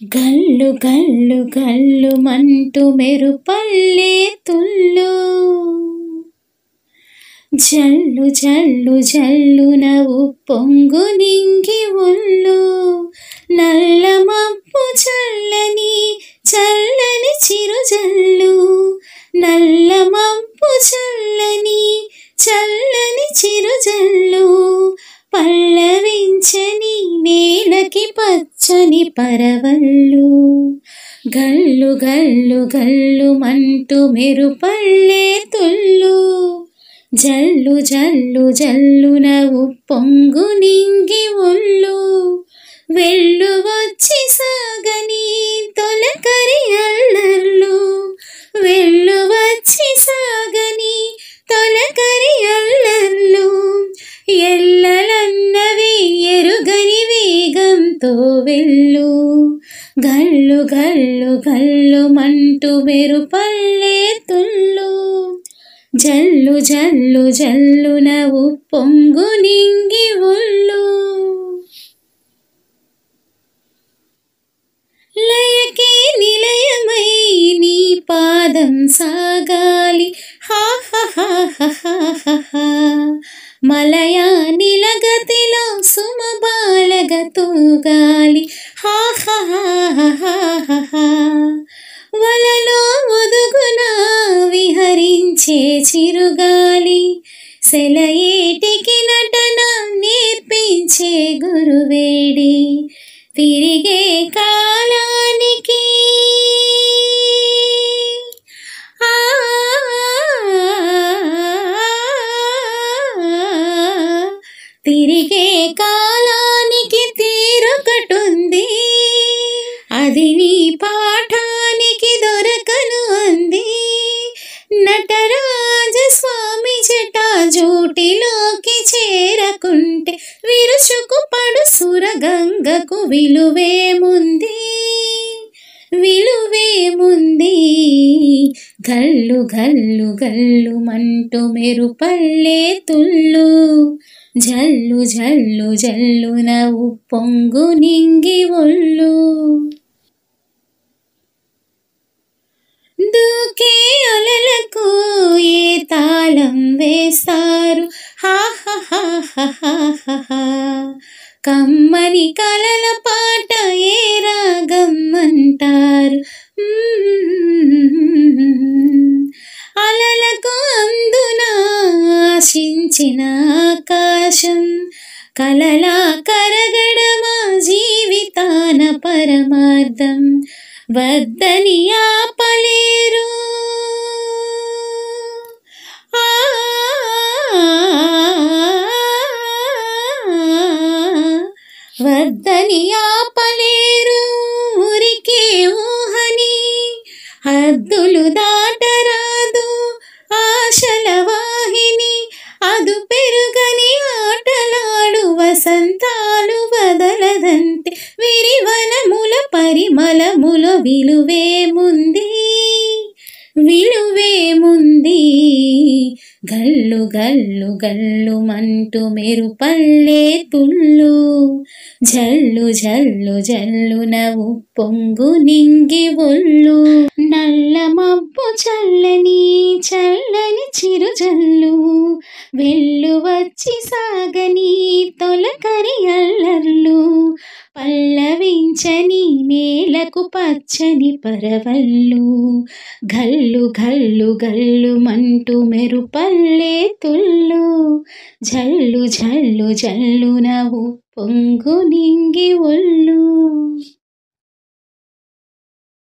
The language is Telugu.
గల్లు గల్లు గల్లు మంటూ మెరుపల్లే తుల్లు, జల్లు జల్లు జల్లున ఉప్పొంగు నింగి ఒళ్ళు, నల్ల మబ్బు చల్లని చల్లని చిరుజల్లు, నల్ల మబ్బు చల్లని చల్లని చిరుజల్లు, పల్లవించని నేలకి పచ్చని పరవళ్ళు. గల్లు గల్లు గల్లు మంటూ మెరుపల్లే తుల్లు, జల్లు జల్లు జల్లున ఉప్పొంగు నింగి ఒళ్ళు, వెళ్ళు వచ్చి సాగని తొలకరి అల్లర్లు, వెళ్ళు వచ్చి సాగని తొలకరి అల్లర్లు, ఎల్లలన్నవి ఎరుగని వేగంతో వెళ్ళు. గల్లు గల్లు గల్లు మంటూ మెరుపల్లే తుల్లు, జల్లు జల్లు జల్లున ఉప్పొంగు నింగి ఒళ్ళు. లయకే నిలయమై నీ పాదం సాగాలి, హా హా హా హా హా హా, మలయా నిలగతిలో సుమబాలగ తూగాలి, హా హా హా హా హా, వలలో ఒదుగున విహరించే చిరుగాలి, సెలయేటికి నటన నేర్పించే గురువేడి, తిరిగే కాలానికి తిరిగే కాలానికి తీరొకటుంది, అది నీ పాఠానికి దొరకను అంది. నటరాజ స్వామి జటాజూటిలోకి చేరకుంటే విరుచుకు పడు సురగంగకు విలువేముంది, విలువేముంది. గల్లు గల్లు గల్లు మంటూ మెరుపల్లే తుల్లు, జల్లు జల్లు జల్లున ఉప్పొంగు నింగి ఒళ్ళు. దూకే అలలకు ఏ తాళం వేస్తారు, హా హా హా హా హా హా, కమ్మని కలల పాట ఏ రాగం అంటారు. అలలకు అందున ఆశించిన ఆకాశం, కలలా కరగడమా జీవితాన పరమార్థం, వద్దని ఆపలేరు, వద్దని ఆపలేరు, ఊరికే ఊహని హద్దులు దాటరాదు, ఆశల వాహిని అదు పెరుగని ఆటలాడు, వసంతాలు వదలదంటే విరివనముల పరిమళముల విలువేముంది, విలువేముంది. గల్లు గల్లు గల్లు మంటూ మెరుపల్లే తుల్లు, జల్లు జల్లు జల్లున ఉప్పొంగు నింగి ఒళ్ళు, నల్ల మబ్బు చల్లని చల్లని చిరుజల్లు, వెళ్ళు వచ్చి సాగని తొలకరి అల్లర్లు, పల్లవించని నేలకు పచ్చని పరవళ్ళు. గల్లు గల్లు గల్లు మంటూ మెరుపల్లే తుల్లు, జల్లు జల్లు జల్లున ఉప్పొంగు నింగి ఒళ్ళు.